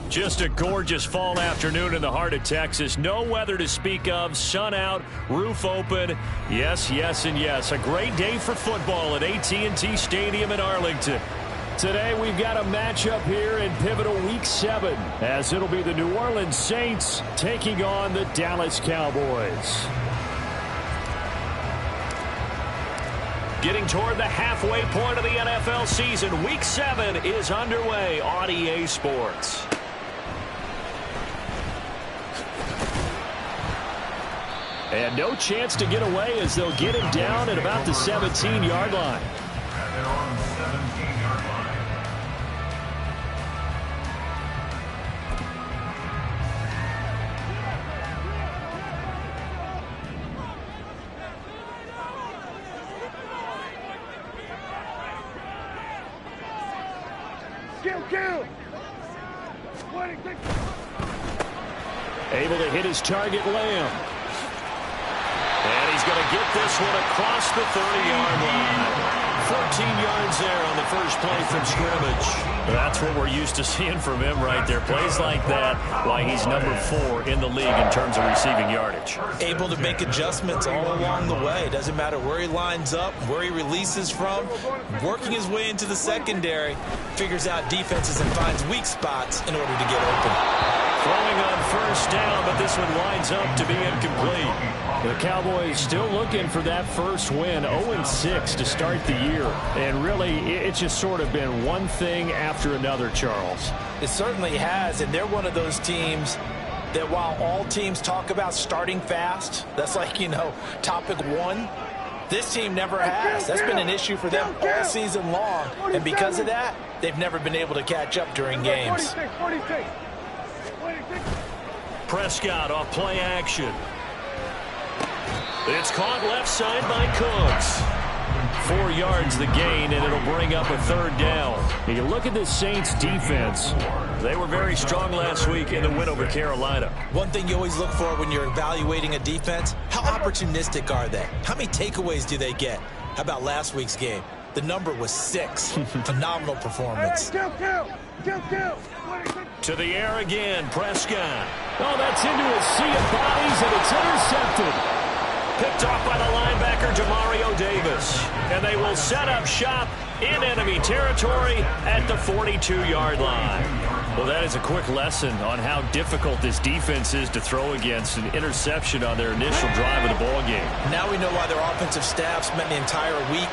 Just a gorgeous fall afternoon in the heart of Texas. No weather to speak of. Sun out, roof open. Yes, yes, and yes. A great day for football at AT&T Stadium in Arlington. Today we've got a matchup here in pivotal Week 7, as it'll be the New Orleans Saints taking on the Dallas Cowboys. Getting toward the halfway point of the NFL season, Week 7 is underway on EA Sports. And no chance to get away as they'll get him down at about the 17-yard line. Able to hit his target, Lamb. And he's going to get this one across the 30-yard line. 14 yards there on the first play from scrimmage. That's what we're used to seeing from him right there. Plays like that, why he's number 4 in the league in terms of receiving yardage. Able to make adjustments all along the way. Doesn't matter where he lines up, where he releases from. Working his way into the secondary. Figures out defenses and finds weak spots in order to get open. Throwing on first down, but this one winds up to be incomplete. The Cowboys still looking for that first win, 0-6 to start the year. And really, it's just sort of been one thing after another, Charles. It certainly has, and they're one of those teams that while all teams talk about starting fast, that's like, topic 1, this team never has. That's been an issue for them all season long. And because of that, they've never been able to catch up during games. Prescott off play action. It's caught left side by Cooks. 4 yards the gain, and it'll bring up a third down. You look at this Saints defense. They were very strong last week in the win over Carolina. One thing you always look for when you're evaluating a defense, how opportunistic are they? How many takeaways do they get? How about last week's game? The number was 6. Phenomenal performance. To the air again, Prescott. Oh, that's into a sea of bodies, and it's intercepted. Picked off by the linebacker, Demario Davis. And they will set up shop in enemy territory at the 42-yard line. Well, that is a quick lesson on how difficult this defense is to throw against. An interception on their initial drive of the ball game. Now we know why their offensive staff spent the entire week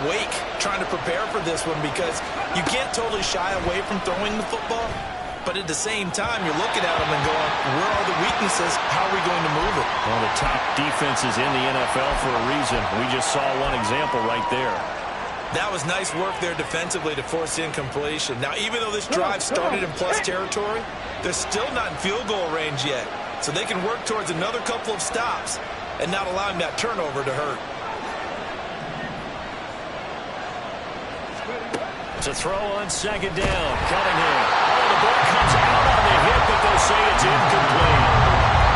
awake trying to prepare for this one, because you can't totally shy away from throwing the football. But at the same time, you're looking at them and going, where are the weaknesses? How are we going to move it? One of the top defenses in the NFL for a reason. We just saw one example right there. That was nice work there defensively to force incompletion. Now, even though this drive started in plus territory, they're still not in field goal range yet. So they can work towards another couple of stops and not allowing that turnover to hurt. To throw on second down, Cunningham. Oh, the ball comes out on the hit, but they'll say it's incomplete.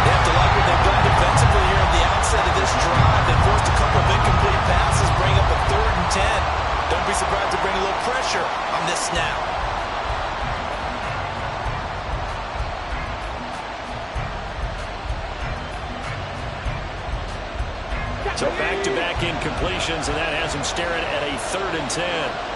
They have to like what they've done defensively here at the outset of this drive. They forced a couple of incomplete passes, bring up a 3rd and 10. Don't be surprised to bring a little pressure on this snap. So back-to-back incompletions, and that has them staring at a 3rd and 10.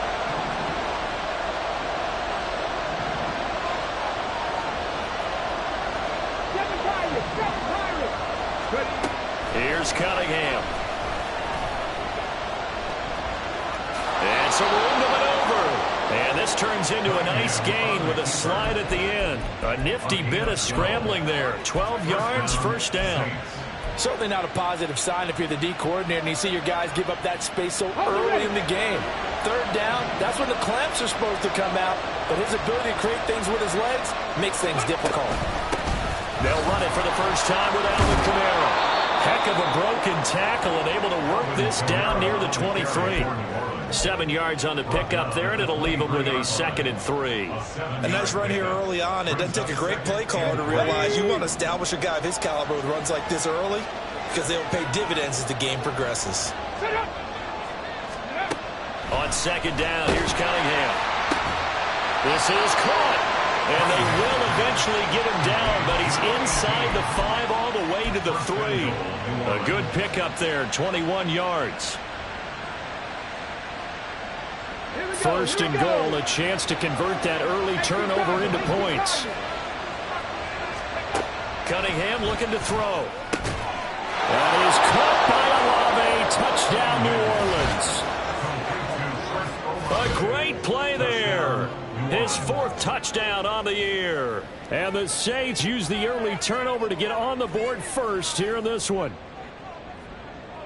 Here's Cunningham. And some room to maneuver. And this turns into a nice gain with a slide at the end. A nifty bit of scrambling there. 12 yards, first down. Certainly not a positive sign if you're the D coordinator and you see your guys give up that space so early in the game. 3rd down, that's when the clamps are supposed to come out. But his ability to create things with his legs makes things difficult. They'll run it for the first time with Alvin Kamara. Heck of a broken tackle and able to work this down near the 23. 7 yards on the pickup there, and it'll leave them with a 2nd and 3. A nice run here early on. It doesn't take a great play caller to realize you want to establish a guy of his caliber with runs like this early, because they will pay dividends as the game progresses. On second down, here's Cunningham. This is caught. And they will eventually get him down, but he's inside the 5 all the way to the 3. A good pickup there, 21 yards. First and goal, a chance to convert that early turnover into points. Cunningham looking to throw. That is caught by Olave. Touchdown, New Orleans. A great play there. His 4th touchdown on the year. And the Saints use the early turnover to get on the board first here in this one.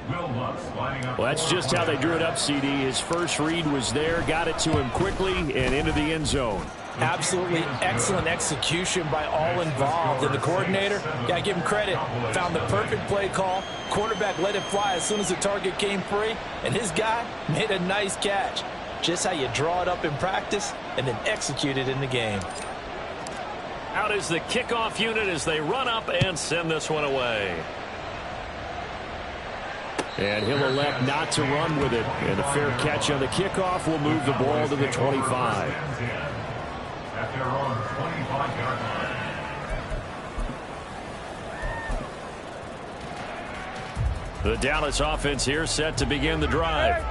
Well, that's just how they drew it up, CD. His first read was there, got it to him quickly, and into the end zone. Absolutely excellent execution by all involved. And the coordinator, got to give him credit, found the perfect play call. Quarterback let it fly as soon as the target came free, and his guy made a nice catch. Just how you draw it up in practice and then execute it in the game. Out is the kickoff unit as they run up and send this one away. And he'll elect not to run with it. And a fair catch on the kickoff will move the ball to the 25. The Dallas offense here set to begin the drive.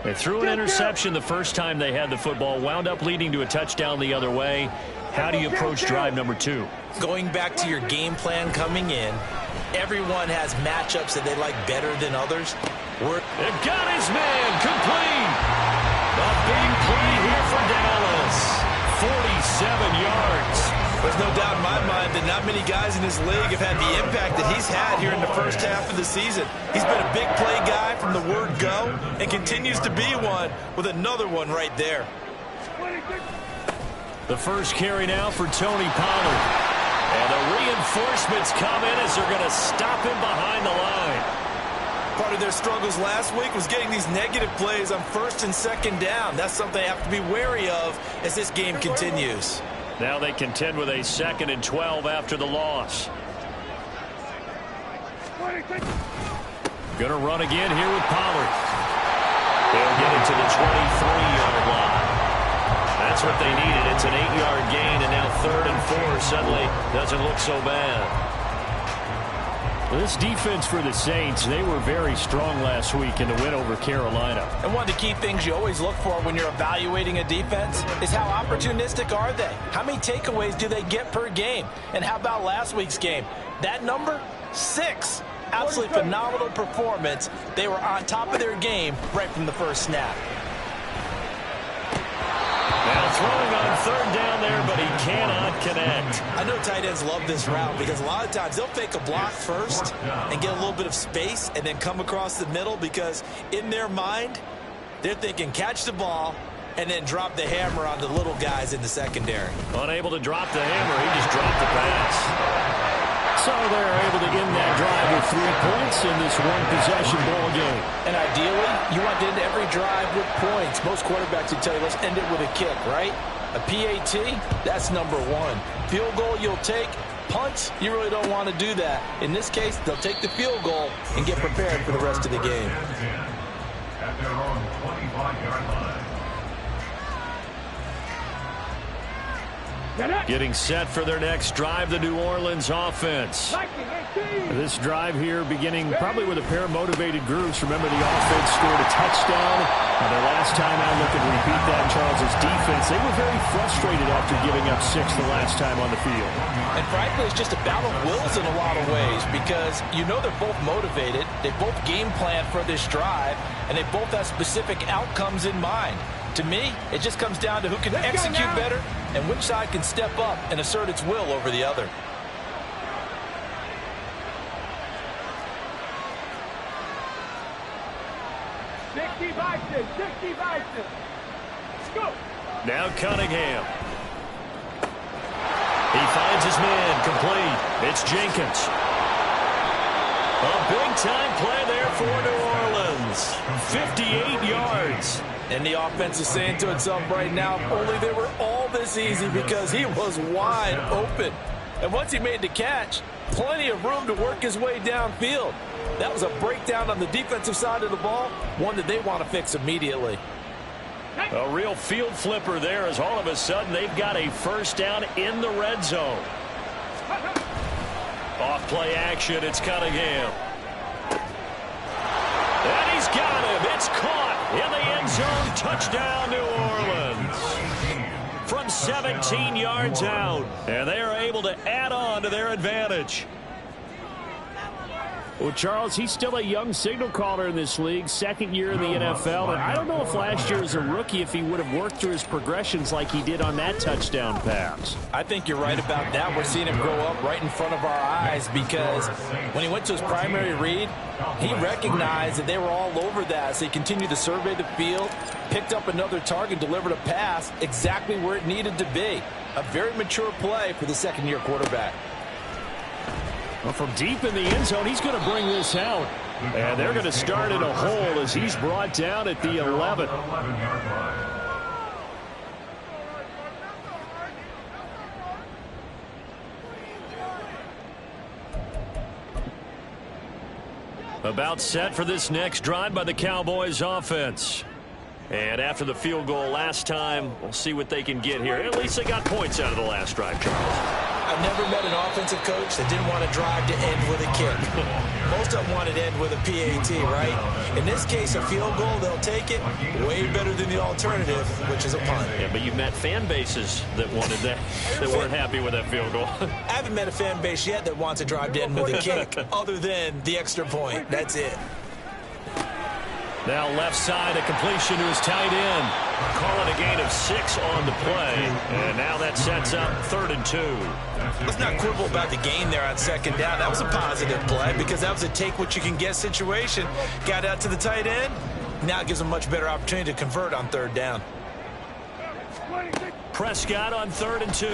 They threw an interception the first time they had the football, wound up leading to a touchdown the other way. How do you approach drive number 2? Going back to your game plan coming in, everyone has matchups that they like better than others. They've got his man complete. A big play here for Dallas. 47 yards. There's no doubt in my mind that not many guys in this league have had the impact that he's had here in the first half of the season. He's been a big play guy from the word go and continues to be one with another one right there. The first carry now for Tony Pollard. And the reinforcements come in as they're going to stop him behind the line. Part of their struggles last week was getting these negative plays on 1st and 2nd down. That's something they have to be wary of as this game continues. Now they contend with a 2nd and 12 after the loss. Going to run again here with Pollard. They'll get it to the 23-yard line. That's what they needed. It's an 8-yard gain, and now 3rd and 4 suddenly doesn't look so bad. This defense for the Saints, they were very strong last week in the win over Carolina. And one of the key things you always look for when you're evaluating a defense is how opportunistic are they? How many takeaways do they get per game? And how about last week's game? That number, 6. Absolutely phenomenal performance. They were on top of their game right from the first snap. Now throwing on 3rd down there, but he cannot connect. I know tight ends love this route because a lot of times they'll fake a block first and get a little bit of space and then come across the middle because in their mind, they're thinking catch the ball and then drop the hammer on the little guys in the secondary. Unable to drop the hammer, he just dropped the pass. So they're able to end that drive with 3 points in this one-possession ball game. And ideally, you want to end every drive with points. Most quarterbacks would tell you, let's end it with a kick, right? A PAT, that's number 1. Field goal you'll take. Punts, you really don't want to do that. In this case, they'll take the field goal and get prepared for the rest of the game. At their own 25-yard line. Getting set for their next drive, the New Orleans offense. This drive here beginning probably with a pair of motivated groups. Remember, the offense scored a touchdown. And their last time out, looking to repeat that, Charles' defense. They were very frustrated after giving up 6 the last time on the field. And frankly, it's just a battle of wills in a lot of ways because you know they're both motivated. They both game plan for this drive, and they both have specific outcomes in mind. To me, it just comes down to who can execute better and which side can step up and assert its will over the other. Now Cunningham. He finds his man complete. It's Jenkins. A big-time play there for New Orleans. 58 yards. And the offense is saying to itself right now, only they were all this easy because he was wide open. And once he made the catch, plenty of room to work his way downfield. That was a breakdown on the defensive side of the ball, one that they want to fix immediately. A real field flipper there as all of a sudden they've got a first down in the red zone. Off play action, it's Cunningham. And he's got him. It's caught in the end zone. Touchdown, New Orleans. From 17 yards out. And they are able to add on to their advantage. Well, Charles, he's still a young signal caller in this league, second year in the NFL. And I don't know if last year as a rookie if he would have worked through his progressions like he did on that touchdown pass. I think you're right about that. We're seeing him grow up right in front of our eyes because when he went to his primary read, he recognized that they were all over that. So he continued to survey the field, picked up another target, delivered a pass exactly where it needed to be. A very mature play for the second-year quarterback. Well, from deep in the end zone, he's going to bring this out. And they're going to start in a hole as he's brought down at the 11. About set for this next drive by the Cowboys offense. And after the field goal last time, we'll see what they can get here. At least they got points out of the last drive, Charles. I've never met an offensive coach that didn't want to drive to end with a kick. Most of them wanted to end with a PAT, right? In this case, a field goal, they'll take it. Way better than the alternative, which is a punt. Yeah, but you've met fan bases that wanted that, that weren't happy with that field goal. I haven't met a fan base yet that wants to drive to end with a kick, other than the extra point. That's it. Now left side, a completion to his tight end. Call it a gain of 6 on the play. And now that sets up 3rd and 2. Let's not quibble about the gain there on second down. That was a positive play because that was a take-what-you-can-get situation. Got out to the tight end. Now it gives him a much better opportunity to convert on 3rd down. Prescott on 3rd and 2.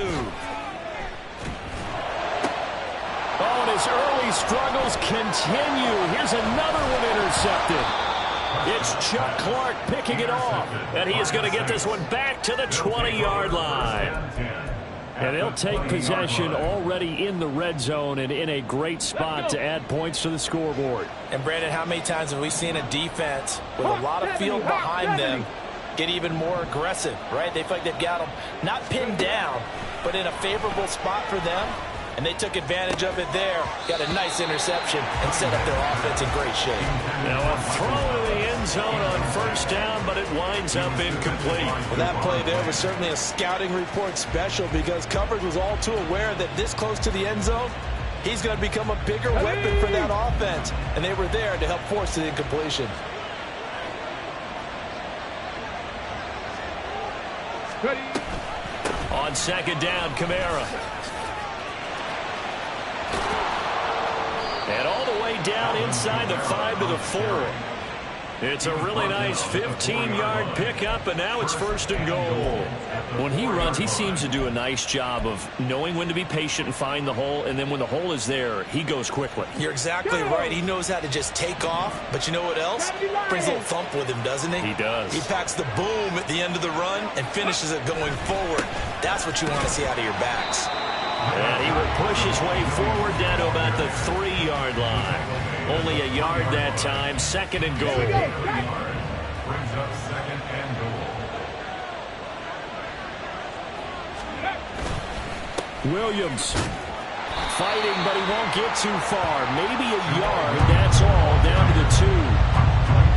Oh, and his early struggles continue. Here's another one intercepted. It's Chuck Clark picking it off. And he is going to get this one back to the 20-yard line. And they'll take possession already in the red zone and in a great spot to add points to the scoreboard. And, Brandon, how many times have we seen a defense with a lot of field behind them get even more aggressive, right? They feel like they've got them not pinned down, but in a favorable spot for them. And they took advantage of it there. Got a nice interception and set up their offense in great shape. Now a throw to the end zone on 1st down, but it winds up incomplete. Well, that play there was certainly a scouting report special because coverage was all too aware that this close to the end zone, he's going to become a bigger weapon for that offense. And they were there to help force the incompletion. On 2nd down, Kamara. And all the way down inside the 5 to the 4. It's a really nice 15-yard pickup, and now it's 1st and goal. When he runs, he seems to do a nice job of knowing when to be patient and find the hole, and then when the hole is there, he goes quickly. You're exactly right. He knows how to just take off, but you know what else? Brings a little thump with him, doesn't he? He does. He packs the boom at the end of the run and finishes it going forward. That's what you want to see out of your backs. And he will push his way forward down to about the 3-yard line. Only a yard that time. 2nd and goal. Brings up 2nd and goal. Williams fighting, but he won't get too far. Maybe a yard, that's all, down to the 2.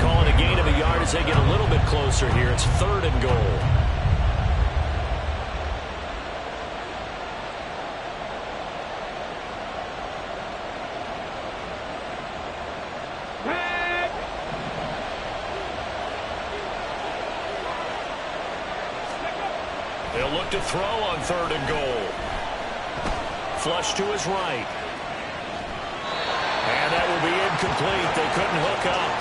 Call it a gain of a yard as they get a little bit closer here. It's 3rd and goal. They'll look to throw on 3rd and goal. Flush to his right. And that will be incomplete. They couldn't hook up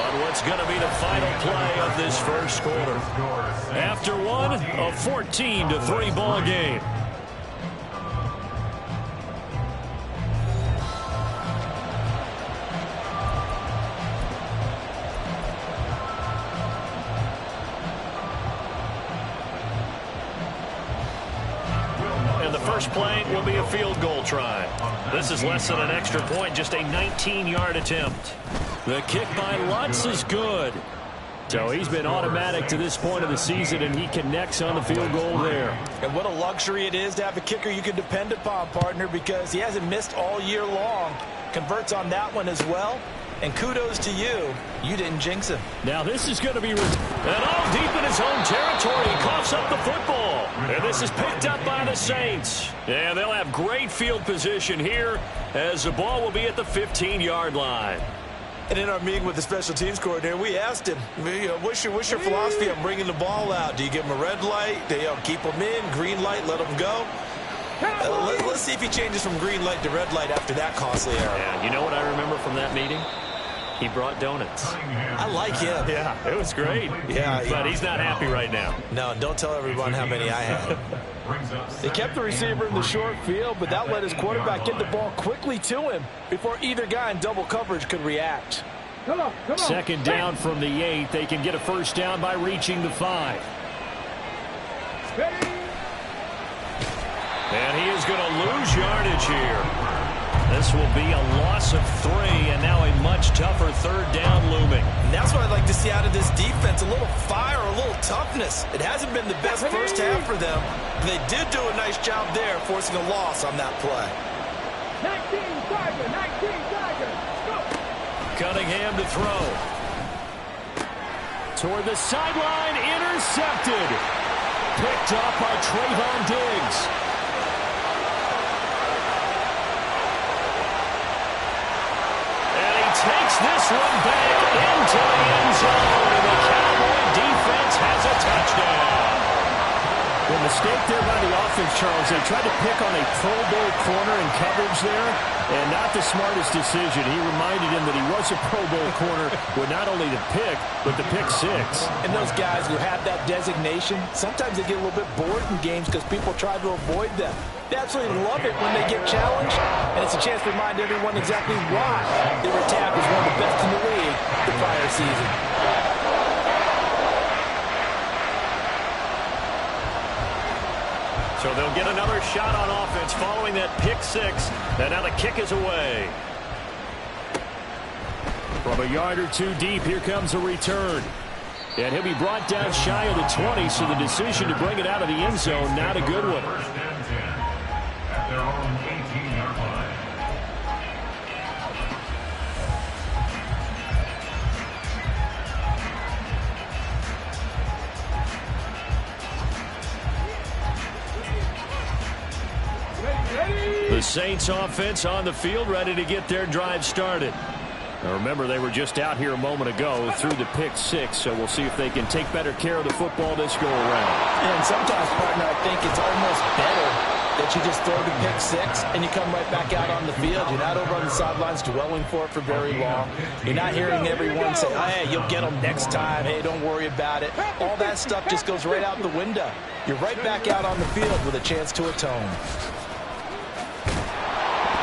on what's going to be the final play of this 1st quarter. After one, a 14-3 ball game. First play will be a field goal try. This is less than an extra point, just a 19-yard attempt. The kick by Lutz is good. So he's been automatic to this point of the season, and he connects on the field goal there. And what a luxury it is to have a kicker you can depend upon, partner, because he hasn't missed all year long. Converts on that one as well. And kudos to you. You didn't jinx him. Now this is going to be... And all deep in his own territory, he coughs up the football. And this is picked up by the Saints. And they'll have great field position here as the ball will be at the 15-yard line. And in our meeting with the special teams coordinator, we asked him, what's your philosophy on bringing the ball out? Do you give him a red light? Do you keep him in? Green light, let him go? Let's see if he changes from green light to red light after that costly error. Yeah, you know what I remember from that meeting? He brought donuts. I like him. Yeah, it was great. Yeah, but he's not happy right now. No, don't tell everyone how many I had. They kept the receiver in the short field, but that let his quarterback get the ball quickly to him before either guy in double coverage could react. Come on. Second down from the 8. They can get a first down by reaching the 5. And he is going to lose yardage here. This will be a loss of 3, and now a much tougher third down looming. And that's what I'd like to see out of this defense, a little fire, a little toughness. It hasn't been the best first half for them, but they did do a nice job there, forcing a loss on that play. 19 Tigers, go! Cunningham to throw. Toward the sideline, intercepted. Picked up by Trayvon Diggs. Takes this one back into the end zone, and the Cowboy defense has a touchdown. The mistake there by the offense, Charles. They tried to pick on a Pro Bowl corner in coverage there, and not the smartest decision. He reminded him that he was a Pro Bowl corner with not only the pick, but the pick 6. And those guys who have that designation, sometimes they get a little bit bored in games because people try to avoid them. They absolutely love it when they get challenged, and it's a chance to remind everyone exactly why their attack was one of the best in the league the prior season. So they'll get another shot on offense following that pick 6, and now the kick is away. From a yard or 2 deep, here comes a return. And he'll be brought down shy of the 20, so the decision to bring it out of the end zone, not a good one. First and 10 at their own 18-yard line. The Saints offense on the field, ready to get their drive started. Now remember, they were just out here a moment ago through the pick 6, so we'll see if they can take better care of the football this go around. And sometimes, partner, I think it's almost better that you just throw the pick 6 and you come right back out on the field. You're not over on the sidelines dwelling for it for very long. You're not hearing everyone say, oh, hey, you'll get them next time. Hey, don't worry about it. All that stuff just goes right out the window. You're right back out on the field with a chance to atone.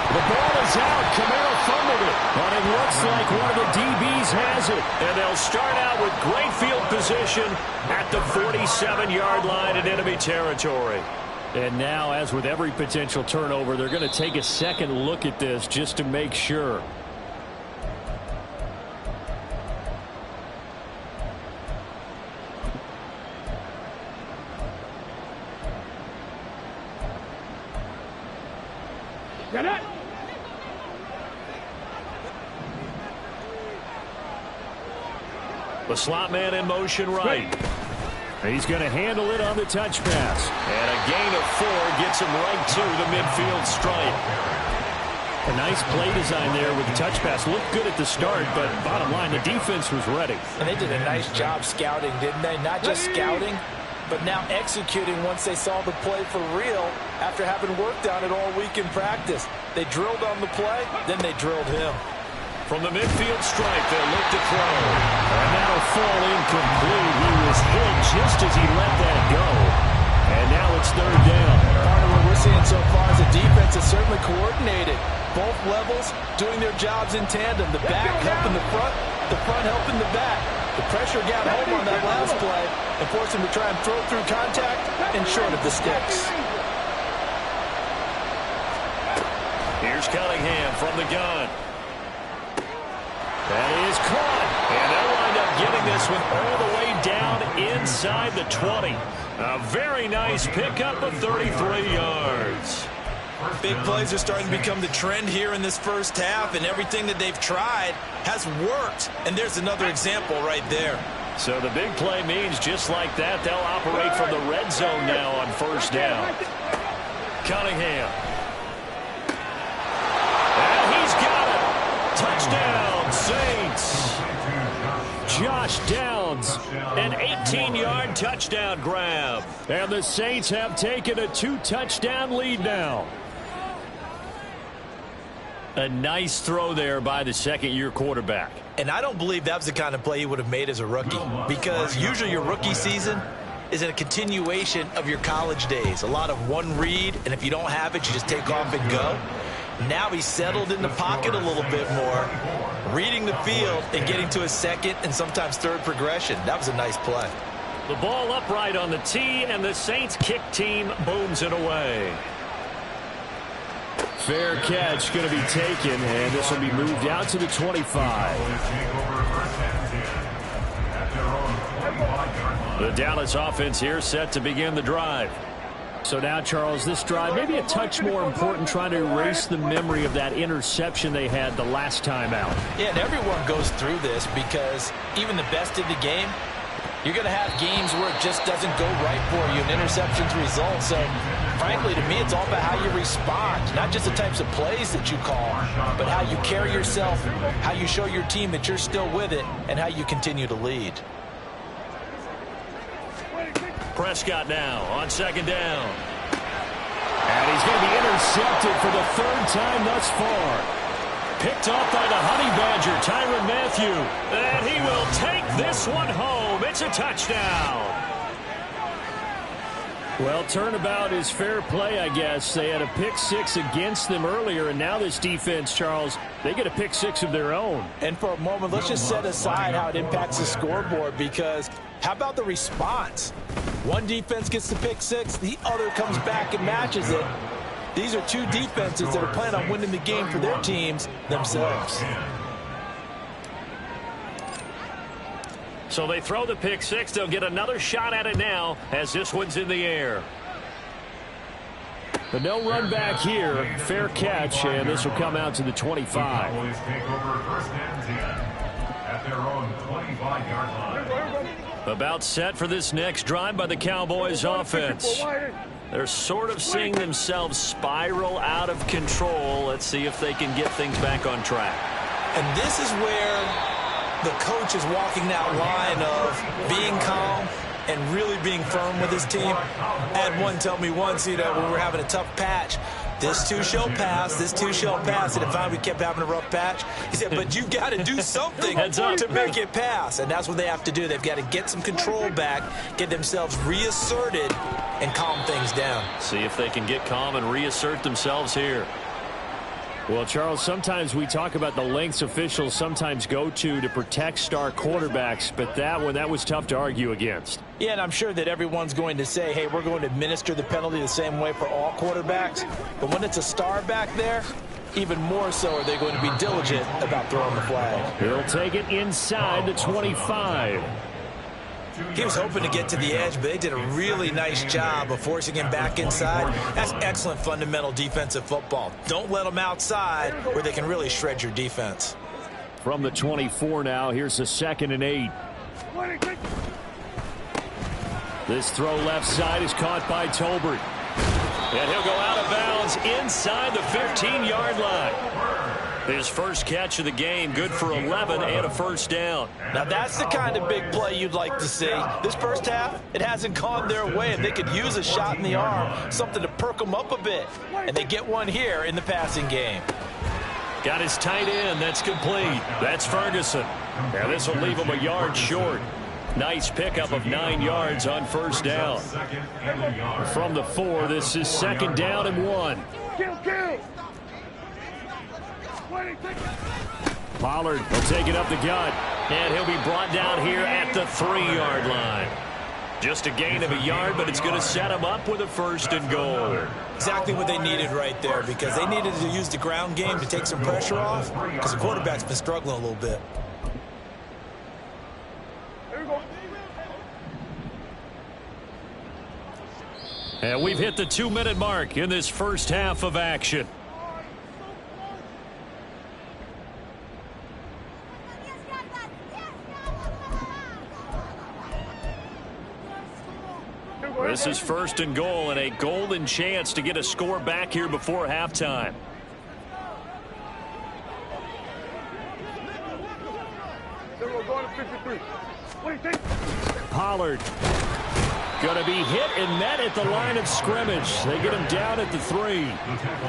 The ball is out. Camaro fumbled it. But it looks like one of the DBs has it. And they'll start out with great field position at the 47-yard line in enemy territory. And now, as with every potential turnover, they're going to take a second look at this just to make sure. Get it! The slot man in motion right. He's going to handle it on the touch pass. And a gain of 4 gets him right to the midfield stripe. A nice play design there with the touch pass. Looked good at the start, but bottom line, the defense was ready. And they did a nice job scouting, didn't they? Not just scouting, but now executing once they saw the play for real after having worked on it all week in practice. They drilled on the play, then they drilled him. From the midfield stripe, they'll look to throw. And that'll fall incomplete. He was hit just as he let that go. And now it's third down. Part of what we're seeing so far is the defense is certainly coordinated. Both levels doing their jobs in tandem. The back helping the front helping the back. The pressure got home on that last play and forced him to try and throw through contact and short of the sticks. Here's Cunningham from the gun. That is caught. And they'll wind up getting this one all the way down inside the 20. A very nice pickup of 33 yards. Big plays are starting to become the trend here in this first half, and everything that they've tried has worked. And there's another example right there. So the big play means just like that, they'll operate from the red zone now on first down. Cunningham. And he's got it. Touchdown, Saints. Josh Downs, an 18-yard touchdown grab. And the Saints have taken a 2-touchdown lead now. A nice throw there by the second-year quarterback. And I don't believe that was the kind of play he would have made as a rookie, because usually your rookie season is a continuation of your college days. A lot of one read, and if you don't have it, you just take off and go. Now he's settled in the pocket a little bit more, reading the field and getting to his second and sometimes third progression. That was a nice play. The ball upright on the tee, and the Saints kick team booms it away. Fair catch going to be taken, and this will be moved out to the 25. The Dallas offense here set to begin the drive. So now, Charles, this drive maybe a touch more important, trying to erase the memory of that interception they had the last time out. Yeah, and everyone goes through this, because even the best in the game, you're going to have games where it just doesn't go right for you, and interceptions result. So, frankly, to me, it's all about how you respond, not just the types of plays that you call, but how you carry yourself, how you show your team that you're still with it, and how you continue to lead. Prescott now on second down. And he's going to be intercepted for the third time thus far. Picked off by the Honey Badger, Tyrann Mathieu. And he will take this one home. It's a touchdown. Well, turnabout is fair play, I guess. They had a pick six against them earlier, and now this defense, Charles, they get a pick six of their own. And for a moment, let's just set aside how it impacts the scoreboard, because how about the response? One defense gets the pick six, the other comes back and matches it. These are two defenses that are planning on winning the game for their teams themselves. So they throw the pick six. They'll get another shot at it now as this one's in the air. But no run back here. Fair catch, and this will come out to the 25. Cowboys take over first and 10 at their own 25-yard line. About set for this next drive by the Cowboys offense. They're sort of seeing themselves spiral out of control. Let's see if they can get things back on track. And this is where the coach is walking that line of being calm and really being firm with his team. I had one tell me once, when we were having a tough patch, this too shall pass, this too shall pass. And if we kept having a rough patch, he said, but you've got to do something to make it pass. And that's what they have to do. They've got to get some control back, get themselves reasserted, and calm things down. See if they can get calm and reassert themselves here. Well, Charles, sometimes we talk about the lengths officials sometimes go to protect star quarterbacks, but that was tough to argue against. Yeah, and I'm sure that everyone's going to say, hey, we're going to administer the penalty the same way for all quarterbacks. But when it's a star back there, even more so are they going to be diligent about throwing the flag. He'll take it inside the 25. He was hoping to get to the edge, but they did a really nice job of forcing him back inside. That's excellent fundamental defensive football. Don't let them outside where they can really shred your defense. From the 24 now, here's the 2nd and 8. This throw left side is caught by Tolbert. And he'll go out of bounds inside the 15-yard line. His first catch of the game, good for 11 and a first down. Now that's the kind of big play you'd like to see. This first half, it hasn't gone their way, and they could use a shot in the arm, something to perk them up a bit. And they get one here in the passing game. Got his tight end. That's complete. That's Ferguson. And this will leave him a yard short. Nice pickup of 9 yards on first down. From the 4, this is 2nd down and 1. Kill. Pollard will take it up the gut. And he'll be brought down here at the 3-yard line. Just a gain of a yard, but it's going to set him up with a 1st and goal. Exactly what they needed right there, because they needed to use the ground game to take some pressure off, because the quarterback's been struggling a little bit. 3rd and 10 at And we've hit the 2-minute mark in this first half of action. This is 1st and goal and a golden chance to get a score back here before halftime. Pollard going to be hit and met at the line of scrimmage. They get him down at the 3.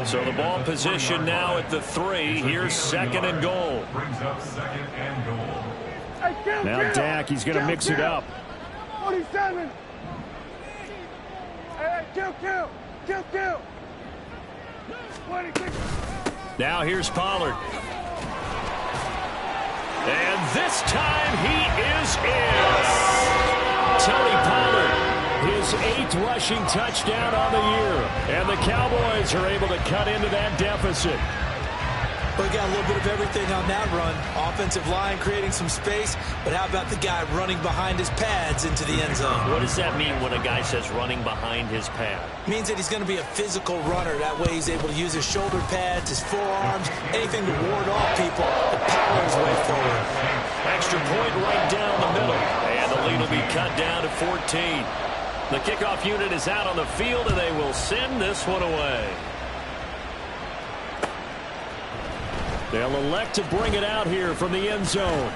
So the ball position now at the 3. Here's 2nd and goal. Now Dak, he's going to mix it up. 47. Kill. 26. Now here's Pollard. And this time he is in. Tony Pollard, his 8th rushing touchdown on the year. And the Cowboys are able to cut into that deficit. We got a little bit of everything on that run. Offensive line creating some space, but how about the guy running behind his pads into the end zone? What does that mean when a guy says running behind his pad? Means that he's going to be a physical runner. That way he's able to use his shoulder pads, his forearms, anything to ward off people to power his way forward. Extra point right down the middle. And the lead will be cut down to 14. The kickoff unit is out on the field, and they will send this one away. They'll elect to bring it out here from the end zone.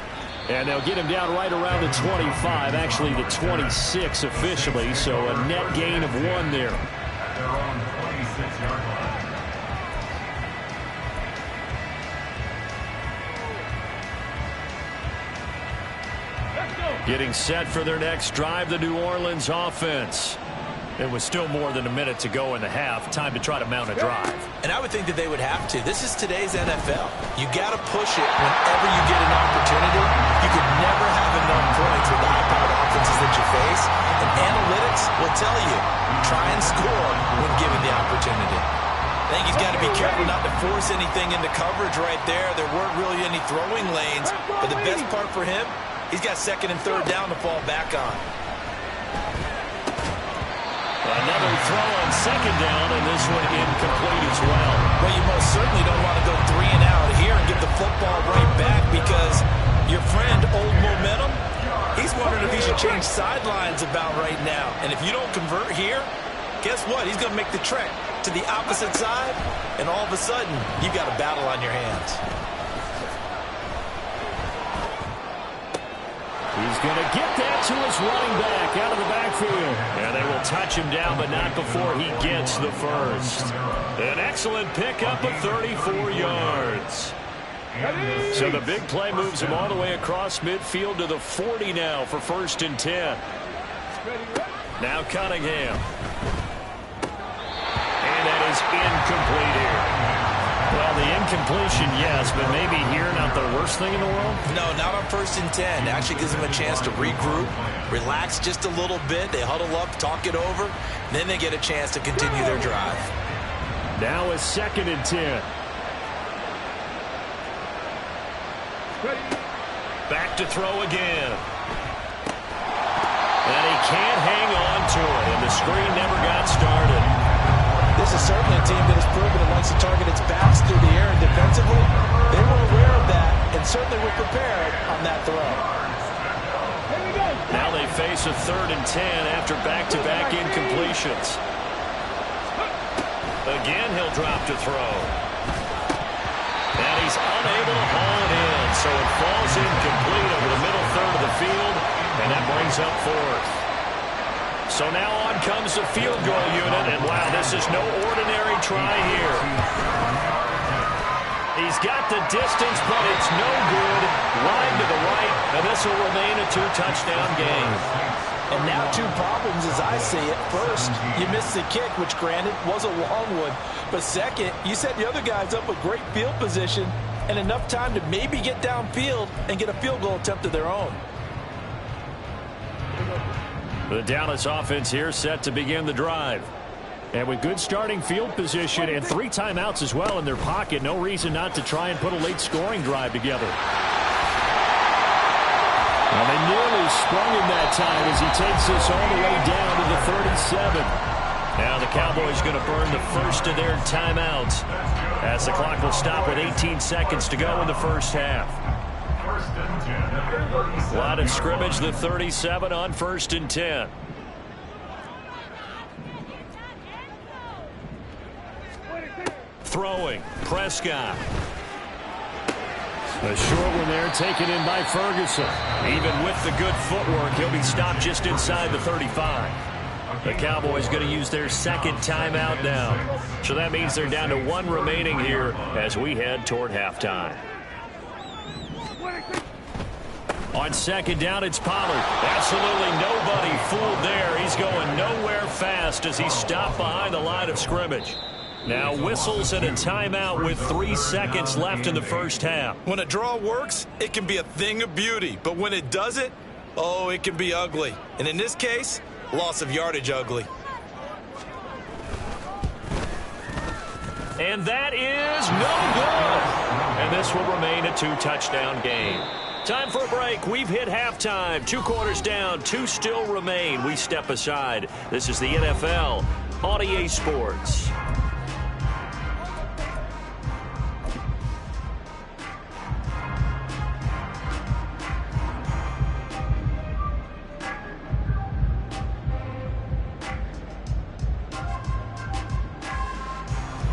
And they'll get him down right around the 25, actually the 26 officially, so a net gain of 1 there. At their own 26-yard line. Getting set for their next drive, the New Orleans offense. It was still more than a minute to go in the half. Time to try to mount a drive. And I would think that they would have to. This is today's NFL. You got to push it whenever you get an opportunity. You could never have enough points with the high-powered offenses that you face. And analytics will tell you, try and score when given the opportunity. I think he's got to be careful not to force anything into coverage right there. There weren't really any throwing lanes. But the best part for him, he's got 2nd and 3rd down to fall back on. Another throw on 2nd down, and this one incomplete as well. Well, you most certainly don't want to go 3 and out here and get the football right back because your friend, Old Momentum, he's wondering if he should change sidelines about right now. And if you don't convert here, guess what? He's going to make the trek to the opposite side, and all of a sudden, you've got a battle on your hands. He's going to get that to his running back out of the backfield. And they will touch him down, but not before he gets the first. An excellent pickup of 34 yards. So the big play moves him all the way across midfield to the 40 now for 1st and 10. Now Cunningham. And that is incomplete here. Well, the incompletion, yes, but maybe here not the worst thing in the world? No, not on 1st and 10. Actually gives them a chance to regroup, relax just a little bit. They huddle up, talk it over, then they get a chance to continue their drive. Now a 2nd and 10. Back to throw again. And he can't hang on to it, and the screen never got started. This is certainly a team that has proven it likes to target its backs through the air, and defensively, they were aware of that and certainly were prepared on that throw. Now they face a 3rd and 10 after back-to-back incompletions. Again, he'll drop to throw. And he's unable to haul it in, so it falls incomplete over the middle 3rd of the field, and that brings up 4th. So now on comes the field goal unit, and wow, this is no ordinary try here. He's got the distance, but it's no good. Wide to the right, and this will remain a 2-touchdown game. And now 2 problems as I see it. First, you missed the kick, which granted was a long one. But second, you set the other guys up with great field position and enough time to maybe get downfield and get a field goal attempt of their own. The Dallas offense here set to begin the drive. And with good starting field position and 3 timeouts as well in their pocket, no reason not to try and put a late scoring drive together. Well, they nearly sprung him that time as he takes this all the way down to the 37. Now the Cowboys going to burn the first of their timeouts as the clock will stop with 18 seconds to go in the first half. Line of scrimmage, the 37 on 1st and 10. Throwing, Prescott. A short one there taken in by Ferguson. Even with the good footwork, he'll be stopped just inside the 35. The Cowboys going to use their second timeout now. So that means they're down to 1 remaining here as we head toward halftime. On 2nd down, it's Pollard. Absolutely nobody fooled there. He's going nowhere fast as he's stopped behind the line of scrimmage. Now whistles and a timeout with 3 seconds left in the first half. When a draw works, it can be a thing of beauty. But when it doesn't, oh, it can be ugly. And in this case, loss of yardage ugly. And that is no good. And this will remain a 2-touchdown game. Time for a break. We've hit halftime. 2 quarters down, 2 still remain. We step aside. This is the NFL on EA Sports.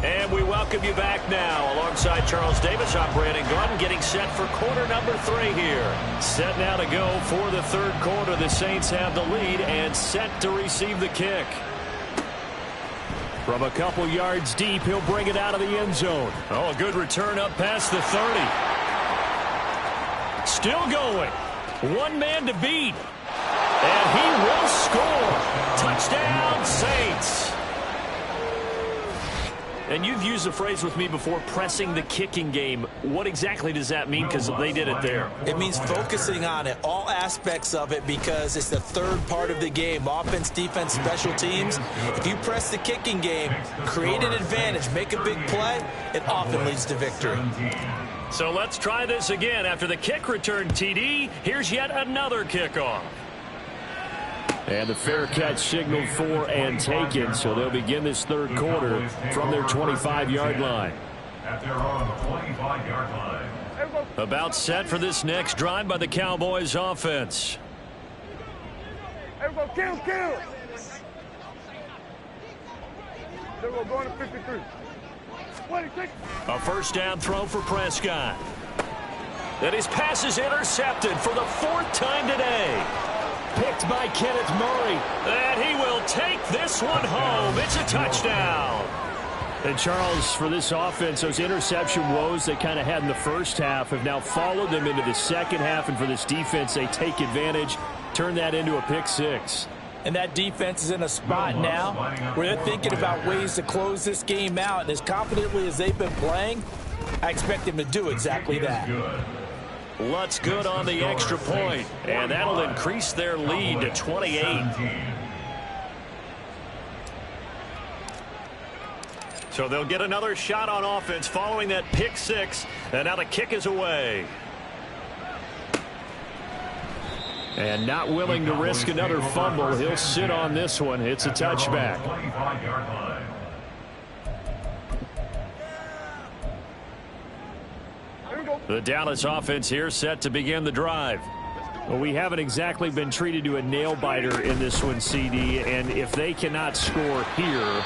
And we welcome you back now. Alongside Charles Davis, I'm Brandon Gordon, getting set for quarter number 3 here. Set now to go for the 3rd quarter. The Saints have the lead and set to receive the kick. From a couple yards deep, he'll bring it out of the end zone. Oh, a good return up past the 30. Still going. 1 man to beat. And he will score. Touchdown, Saints. And you've used the phrase with me before, pressing the kicking game. What exactly does that mean? Because they did it there. It means focusing on it, all aspects of it, because it's the 3rd part of the game. Offense, defense, special teams. If you press the kicking game, create an advantage, make a big play, it often leads to victory. So let's try this again. After the kick return, TD, here's yet another kickoff. And the fair catch signaled for and taken, so they'll begin this 3rd quarter from their 25-yard line. At their own 25-yard line. About set for this next drive by the Cowboys offense. Everybody, kill. Everybody going to 53. 26. A first down throw for Prescott. And his pass is intercepted for the 4th time today. Picked by Kenneth Murray. And he will take this one home. It's a touchdown. And Charles, for this offense, those interception woes they kind of had in the first half have now followed them into the second half. And for this defense, they take advantage, turn that into a pick 6. And that defense is in a spot now where they're thinking about ways to close this game out. And as confidently as they've been playing, I expect them to do exactly that. Lutz good on the extra point, and that'll increase their lead to 28. So they'll get another shot on offense following that pick 6, and now the kick is away. And not willing to risk another fumble, he'll sit on this one. It's a touchback. The Dallas offense here set to begin the drive. Well, we haven't exactly been treated to a nail-biter in this one, CD, and if they cannot score here,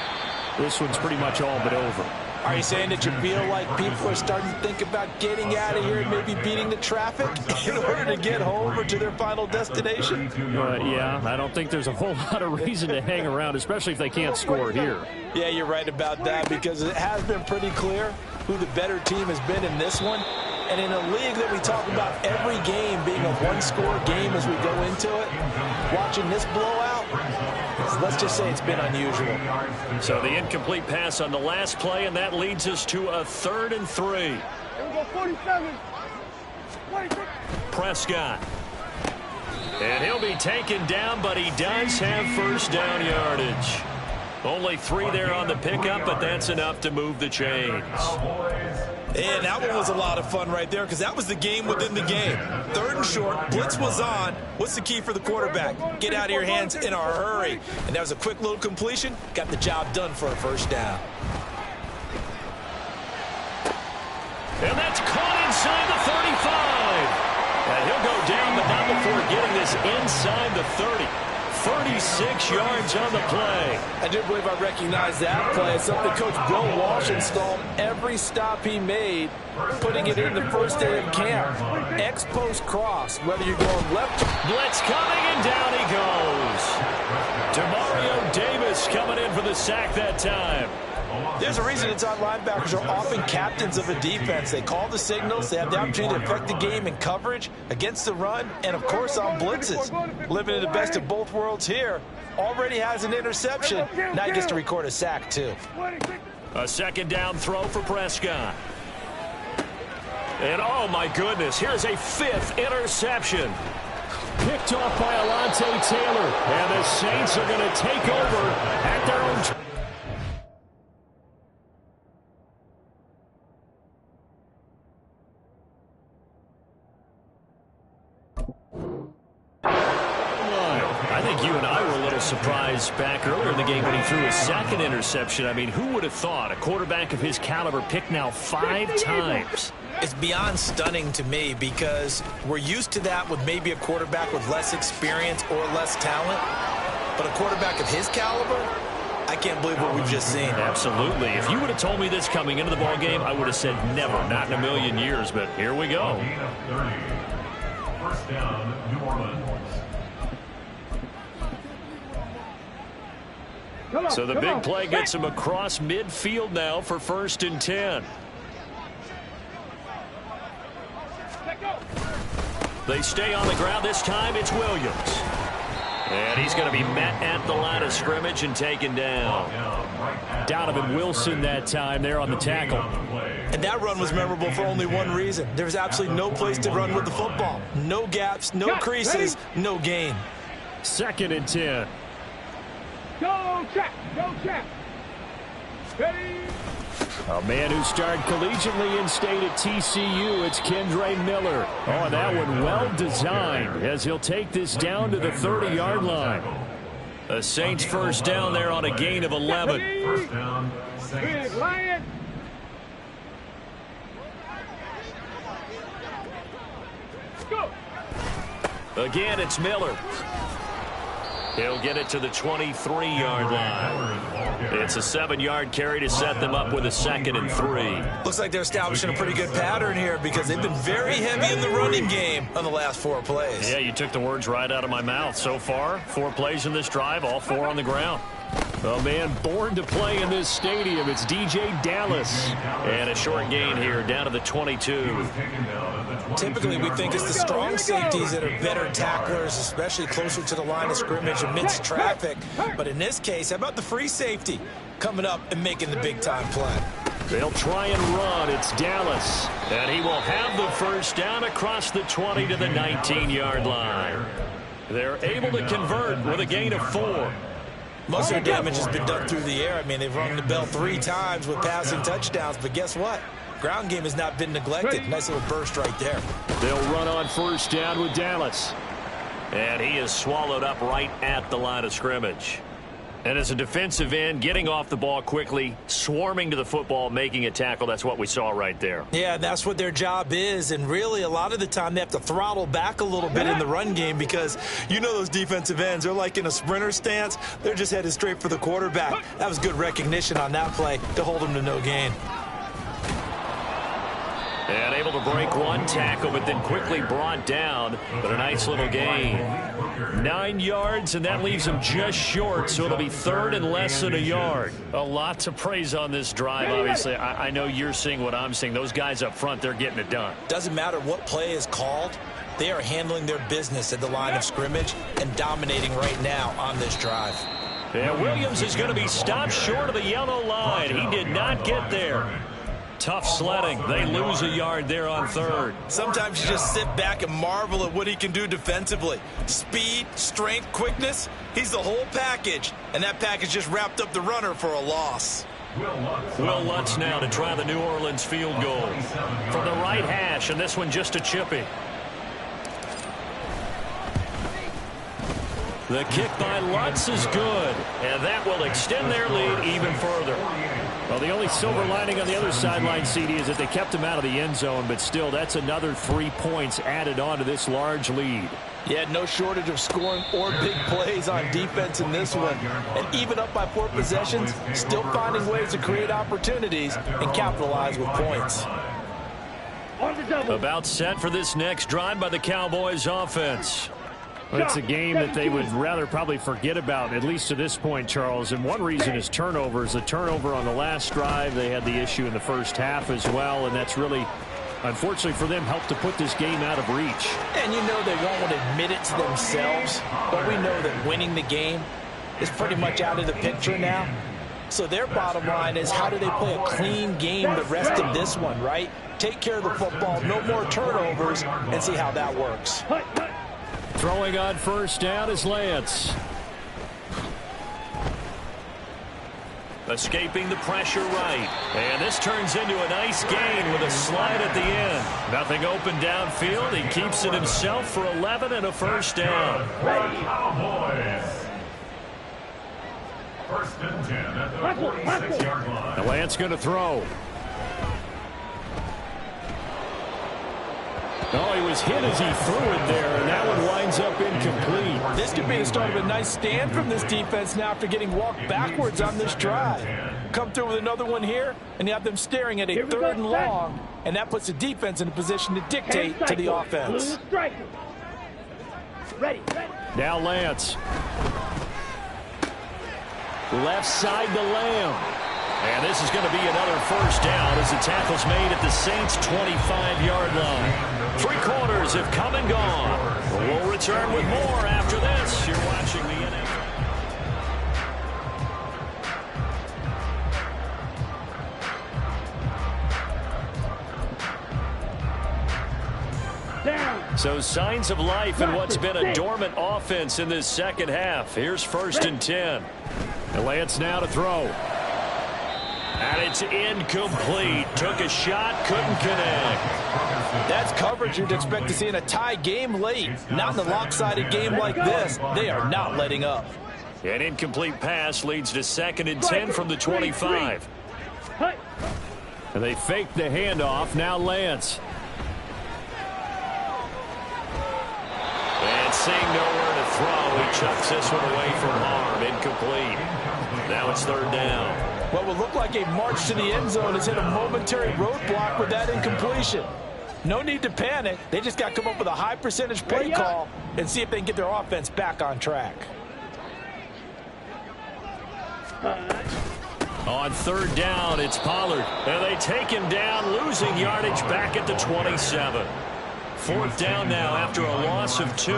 this one's pretty much all but over. Are you saying that you feel like people are starting to think about getting out of here and maybe beating the traffic in order to get home or to their final destination? Yeah, I don't think there's a whole lot of reason to hang around, especially if they can't score here. Yeah, you're right about that, because it has been pretty clear who the better team has been in this one. And in a league that we talk about every game being a one-score game as we go into it, watching this blowout, let's just say it's been unusual. So the incomplete pass on the last play, and that leads us to a 3rd and 3. Here we go, 47. 26. Prescott. And he'll be taken down, but he does have first down yardage. Only 3 there on the pickup, but that's enough to move the chains. And that one was a lot of fun right there because that was the game within the game. 3rd and short, blitz was on. What's the key for the quarterback? Get out of your hands in a hurry. And that was a quick little completion. Got the job done for a 1st down. And that's caught inside the 35. And he'll go down, but not before getting this inside the 30. 36 yards on the play. I do believe I recognize that play. It's something Coach Bill Walsh installed every stop he made, putting it in the first day of camp. X-post cross, whether you're going left. Blitz coming, and down he goes. Demario Davis coming in for the sack that time. There's a reason inside linebackers are often captains of a defense. They call the signals. They have the opportunity to affect the game in coverage, against the run, and, of course, on blitzes. Living in the best of both worlds here. Already has an interception. Now he gets to record a sack, too. A 2nd down throw for Prescott. And, oh, my goodness, here's a 5th interception. Picked off by Alontae Taylor. And the Saints are going to take over at their own. I think you and I were a little surprised back earlier in the game when he threw his 2nd interception. I mean, who would have thought a quarterback of his caliber picked now 5 times? It's beyond stunning to me because we're used to that with maybe a quarterback with less experience or less talent. But a quarterback of his caliber, I can't believe what we've just seen. Absolutely. If you would have told me this coming into the ball game, I would have said never, not in a million years. But here we go. 1st down, New Orleans. So the big play gets him across midfield now for 1st and 10. They stay on the ground. This time it's Williams. And he's going to be met at the line of scrimmage and taken down. Donovan Wilson that time there on the tackle. And that run was memorable for only one reason. There was absolutely no place to run with the football. No gaps, no creases, no gain. 2nd and 10. Go check. Go check. Ready. A man who started collegiately in state at TCU, it's Kendre Miller. Oh, that one well designed as he'll take this down to the 30-yard line. A Saints 1st down there on a gain of 11. 1st down, Saints. Big Lion. Go. Again, it's Miller. He'll get it to the 23-yard line. It's a 7-yard carry to set them up with a 2nd and 3. Looks like they're establishing a pretty good pattern here because they've been very heavy in the running game on the last 4 plays. Yeah, you took the words right out of my mouth. So far, 4 plays in this drive, all 4 on the ground. A man born to play in this stadium, it's DJ Dallas. And a short gain here down to the 22. Typically, we think it's the strong safeties that are better tacklers, especially closer to the line of scrimmage amidst traffic. But in this case, how about the free safety coming up and making the big-time play? They'll try and run. It's Dallas. And he will have the 1st down across the 20 to the 19-yard line. They're able to convert with a gain of 4. Most of their damage has been done through the air. I mean, they've rung the bell 3 times with passing touchdowns. But guess what? Ground game has not been neglected. Nice little burst right there. They'll run on 1st down with Dallas. And he is swallowed up right at the line of scrimmage. And as a defensive end, getting off the ball quickly, swarming to the football, making a tackle, that's what we saw right there. Yeah, and that's what their job is. And really, a lot of the time, they have to throttle back a little bit in the run game because you know those defensive ends, they're like in a sprinter stance. They're just headed straight for the quarterback. That was good recognition on that play to hold them to no gain. And able to break 1 tackle, but then quickly brought down. But a nice little gain. 9 yards, and that leaves him just short, so it'll be 3rd and less than a yard. A lot to praise on this drive, obviously. I know you're seeing what I'm seeing. Those guys up front, they're getting it done. Doesn't matter what play is called. They are handling their business at the line of scrimmage and dominating right now on this drive. And Williams is going to be stopped short of the yellow line. He did not get there. Tough sledding. They lose a yard there on 3rd. Sometimes you just sit back and marvel at what he can do defensively. Speed, strength, quickness. He's the whole package. And that package just wrapped up the runner for a loss. Will Lutz now to try the New Orleans field goal. From the right hash, and this one just a chippy. The kick by Lutz is good, and that will extend their lead even further. Well, the only silver lining on the other sideline, CD, is that they kept him out of the end zone, but still, that's another 3 points added on to this large lead. Yeah, no shortage of scoring or big plays on defense in this one. And even up by 4 possessions, still finding ways to create opportunities and capitalize with points. About set for this next drive by the Cowboys offense. Well, it's a game that they would rather probably forget about, at least to this point, Charles. And one reason is turnovers. The turnover on the last drive, they had the issue in the first half as well, and that's really, unfortunately for them, helped to put this game out of reach. And you know they won't admit it to themselves, but we know that winning the game is pretty much out of the picture now. So their bottom line is, how do they play a clean game the rest of this one, right? Take care of the football, no more turnovers, and see how that works. Throwing on first down is Lance. Escaping the pressure right. And this turns into a nice gain with a slide at the end. Nothing open downfield. He keeps it himself for 11 and a first down. Cowboys. First and 10 at the 46-yard line. Now Lance going to throw. Oh, he was hit as he threw it there, and that one winds up incomplete. This could be the start of a nice stand from this defense now after getting walked backwards on this drive. Come through with another one here, and you have them staring at a 3rd and long, and that puts the defense in a position to dictate to the offense. Now Lance. Left side to Lamb. And this is going to be another first down as the tackle's made at the Saints' 25-yard line. 3 quarters have come and gone. We'll return with more after this. You're watching the NFL. So signs of life in what's been a dormant offense in this second half. Here's first and 10. And Lance now to throw. And it's incomplete. Took a shot, couldn't connect. That's coverage you'd expect to see in a tie game late. Not in a lopsided game like this. They are not letting up. An incomplete pass leads to 2nd and 10 from the 25. And they fake the handoff. Now Lance. And seeing nowhere to throw, he chucks this one away from harm. Incomplete. Now it's 3rd down. What will look like a march to the end zone has hit a momentary roadblock with that incompletion. No need to panic. They just got to come up with a high percentage play call and see if they can get their offense back on track. On 3rd down, it's Pollard. And they take him down, losing yardage back at the 27. 4th down now after a loss of 2.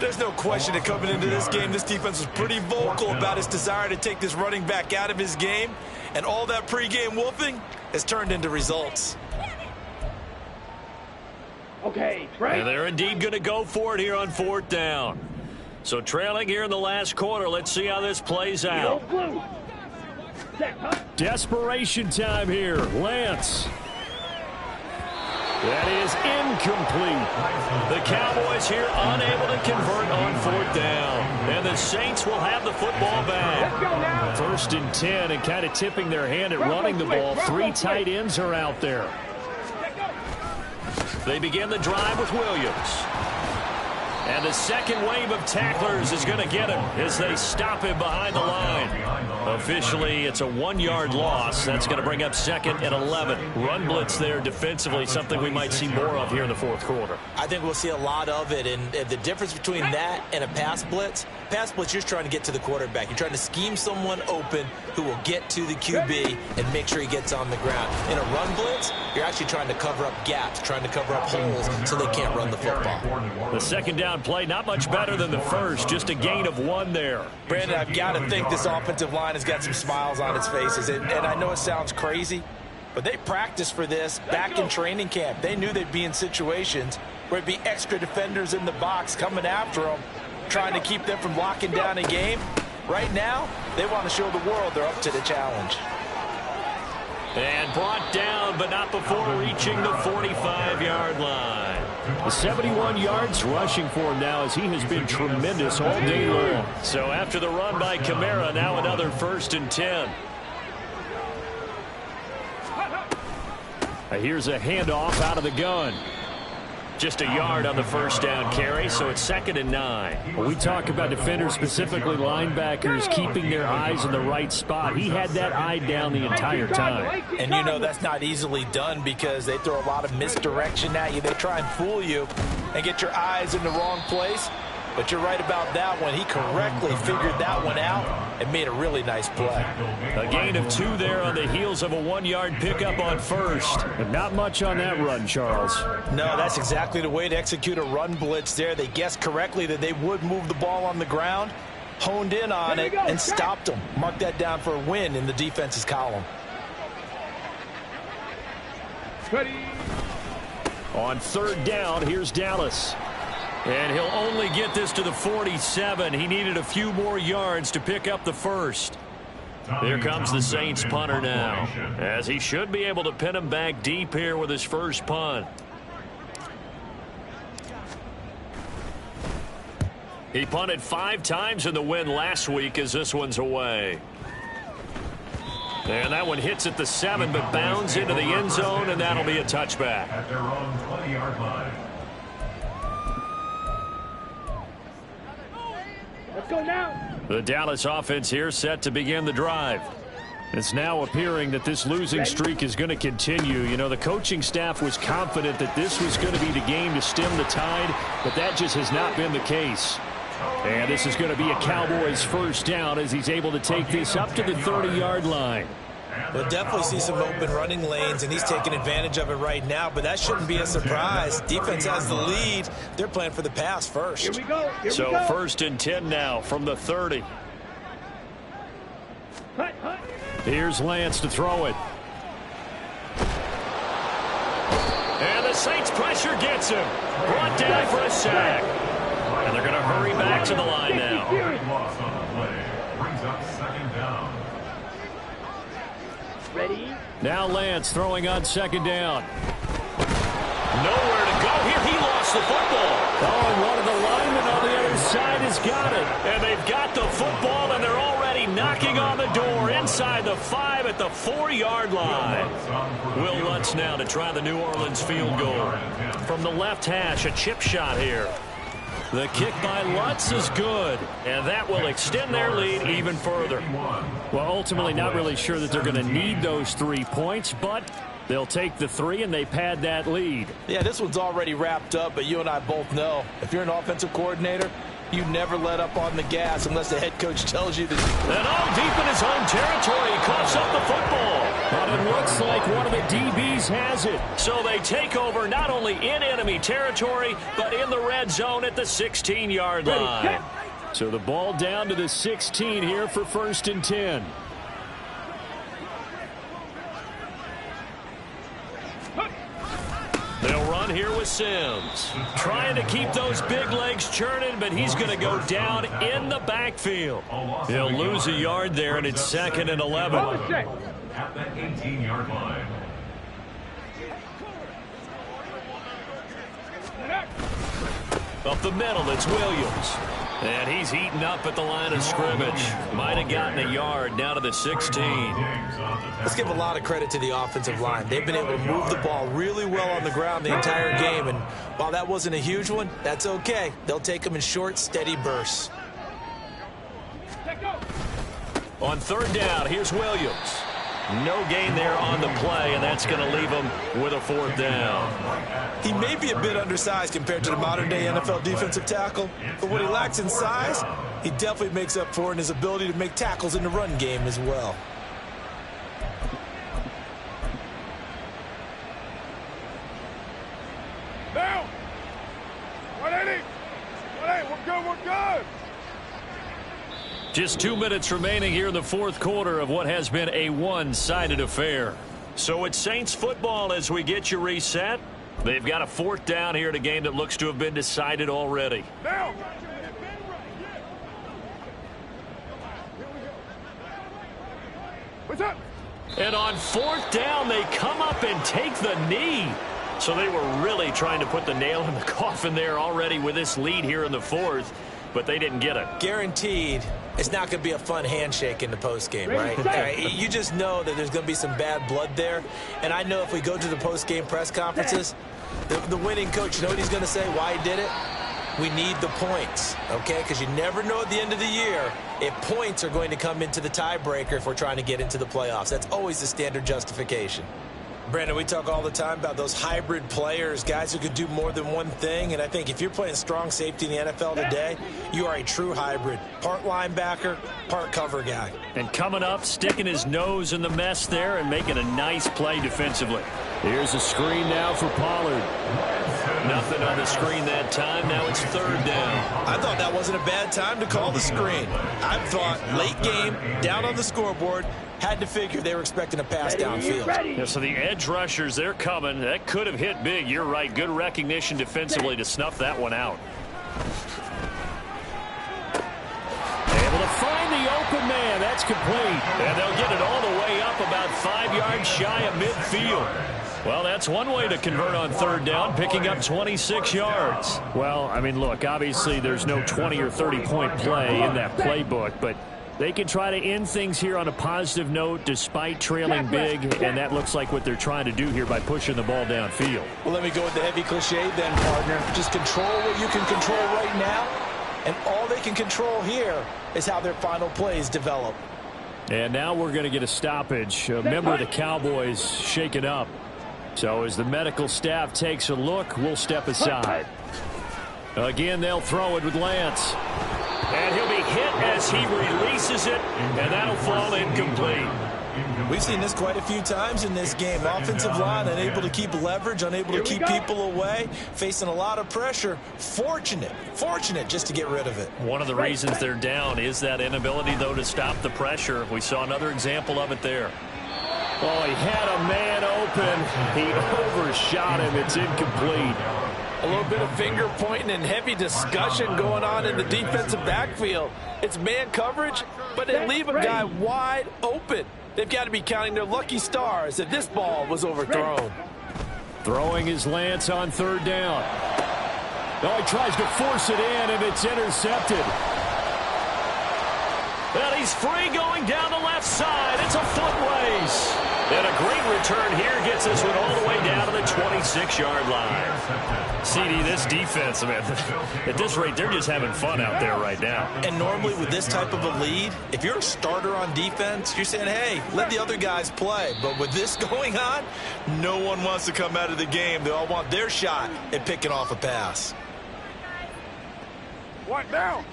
There's no question that coming into this game, this defense was pretty vocal about its desire to take this running back out of his game. And all that pregame wolfing has turned into results. Okay, right. And they're indeed going to go for it here on 4th down. So trailing here in the last quarter. Let's see how this plays out. Desperation time here. Lance. That is incomplete. The Cowboys here unable to convert on 4th down. And the Saints will have the football back. 1st and 10, and kind of tipping their hand at running the ball. 3 tight ends are out there. They begin the drive with Williams. And the second wave of tacklers is going to get him as they stop him behind the line. Officially, it's a 1-yard loss. That's going to bring up 2nd and 11. Run blitz there defensively, something we might see more of here in the 4th quarter. I think we'll see a lot of it, and the difference between that and a pass blitz, you're just trying to get to the quarterback. You're trying to scheme someone open who will get to the QB and make sure he gets on the ground. In a run blitz, you're actually trying to cover up gaps, trying to cover up holes so they can't run the football. The 2nd down play, not much better than the first, just a gain of 1 there. Brandon, I've got to think this offensive line has got some smiles on its faces, and I know it sounds crazy, but they practiced for this back in training camp. They knew they'd be in situations where it'd be extra defenders in the box coming after them, trying to keep them from locking down a game. Right now, they want to show the world they're up to the challenge. And brought down, but not before reaching the 45-yard line. 71 yards rushing for him now, as he has been tremendous all day long. So after the run by Kamara, now another 1st and 10. Here's a handoff out of the gun. Just a yard on the 1st down carry, so it's 2nd and 9. When we talk about defenders, specifically linebackers, keeping their eyes in the right spot, he had that eye down the entire time. And you know that's not easily done because they throw a lot of misdirection at you. They try and fool you and get your eyes in the wrong place. But you're right about that one. He correctly figured that one out and made a really nice play. A gain of 2 there on the heels of a 1-yard pickup on 1st. But not much on that run, Charles. No, that's exactly the way to execute a run blitz there. They guessed correctly that they would move the ball on the ground, honed in on it, and stopped them. Mark that down for a win in the defense's column. Ready. On 3rd down, here's Dallas. And he'll only get this to the 47. He needed a few more yards to pick up the 1st. Here comes the Saints punter now, as he should be able to pin him back deep here with his first punt. He punted 5 times in the win last week as this one's away. And that one hits at the 7, but bounds into the end zone, and that'll be a touchback. At their own 20-yard line. Let's go now. The Dallas offense here set to begin the drive. It's now appearing that this losing streak is going to continue. You know, the coaching staff was confident that this was going to be the game to stem the tide, but that just has not been the case. And this is going to be a Cowboys 1st down as he's able to take this up to the 30-yard line. We'll definitely see some open running lanes, and he's taking advantage of it right now, but that shouldn't be a surprise. Defense has the lead. They're playing for the pass first. Here we go. So 1st and 10 now from the 30. Hut, hut. Here's Lance to throw it. And the Saints pressure gets him. Brought down for a sack. And they're going to hurry back to the line now. Loss on the play. Brings up 2nd down. Ready. Now Lance throwing on 2nd down. Nowhere to go here. He lost the football. Oh, and one of the linemen on the other side has got it. And they've got the football, and they're already knocking on the door inside the 5 at the 4-yard line. Will Lutz now to try the New Orleans field goal. From the left hash, a chip shot here. The kick by Lutz is good, and that will extend their lead even further. Well, ultimately not really sure that they're going to need those 3 points, but they'll take the 3 and they pad that lead. Yeah, this one's already wrapped up, but you and I both know if you're an offensive coordinator, you never let up on the gas unless the head coach tells you that. And all deep in his own territory, he coughs up the football. But it looks like one of the DBs has it. So they take over not only in enemy territory, but in the red zone at the 16-yard line. So the ball down to the 16 here for 1st and 10. They'll run here with Sims. Trying to keep those big legs churning, but he's going to go down in the backfield. He'll lose a yard there, and it's 2nd and 11. At the 18-yard line. Up the middle, it's Williams. And he's heating up at the line of scrimmage. Might have gotten a yard down to the 16. Let's give a lot of credit to the offensive line. They've been able to move the ball really well on the ground the entire game. And while that wasn't a huge one, that's okay. They'll take them in short, steady bursts. On 3rd down, here's Williams. No gain there on the play, and that's going to leave him with a 4th down. He may be a bit undersized compared to the modern-day NFL defensive tackle, but what he lacks in size, he definitely makes up for in his ability to make tackles in the run game as well. Now. 180. 180. We're good. We're good. Just 2 minutes remaining here in the 4th quarter of what has been a one-sided affair. So it's Saints football as we get you reset. They've got a 4th down here in a game that looks to have been decided already. Now. What's up? And on 4th down, they come up and take the knee. So they were really trying to put the nail in the coffin there already with this lead here in the 4th, but they didn't get it. Guaranteed it's not going to be a fun handshake in the postgame, right? You just know that there's going to be some bad blood there. And I know if we go to the postgame press conferences, the winning coach, you know what he's going to say, why he did it? We need the points, okay? Because you never know at the end of the year if points are going to come into the tiebreaker if we're trying to get into the playoffs. That's always the standard justification. Brandon, we talk all the time about those hybrid players, guys who could do more than one thing. And I think if you're playing strong safety in the NFL today, you are a true hybrid. Part linebacker, part cover guy. And coming up, sticking his nose in the mess there and making a nice play defensively. Here's a screen now for Pollard. Nothing on the screen that time. Now it's 3rd down. I thought that wasn't a bad time to call the screen. I thought late game, down on the scoreboard, had to figure they were expecting a pass downfield. Yeah, so the edge rushers, they're coming. That could have hit big. You're right. Good recognition defensively to snuff that one out. Able to find the open man. That's complete. And they'll get it all the way up about 5 yards shy of midfield. Well, that's one way to convert on 3rd down, picking up 26 yards. Well, I mean, look, obviously there's no 20 or 30-point play in that playbook, but they can try to end things here on a positive note despite trailing big, and that looks like what they're trying to do here by pushing the ball downfield. Well, let me go with the heavy cliche then, partner. Just control what you can control right now, and all they can control here is how their final plays develop. And now we're going to get a stoppage. A member of the Cowboys shaken up. So as the medical staff takes a look, we'll step aside. Again, they'll throw it with Lance. And he'll be hit as he releases it, and that'll fall incomplete. We've seen this quite a few times in this game. Offensive line unable to keep leverage, unable to keep people away, facing a lot of pressure. Fortunate just to get rid of it. One of the reasons they're down is that inability, though, to stop the pressure. We saw another example of it there. Oh, he had a man open. He overshot him. It's incomplete. A little bit of finger pointing and heavy discussion going on in the defensive backfield. It's man coverage, but they leave a guy wide open. They've got to be counting their lucky stars that this ball was overthrown. Throwing his Lance on 3rd down. Oh, he tries to force it in, and it's intercepted. And he's free going down the left side. It's a foot race. And a great return here gets this one all the way down to the 26-yard line. CD, this defense, man, at this rate, they're just having fun out there right now. And normally with this type of a lead, if you're a starter on defense, you're saying, hey, let the other guys play. But with this going on, no one wants to come out of the game. They all want their shot at picking off a pass. What now?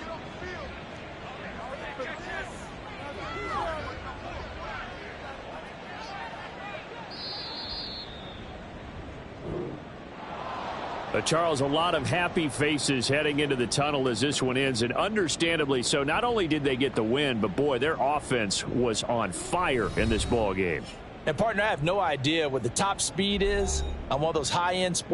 Charles, a lot of happy faces heading into the tunnel as this one ends, and understandably so. Not only did they get the win, but, boy, their offense was on fire in this ball game. And, partner, I have no idea what the top speed is on one of those high-end sports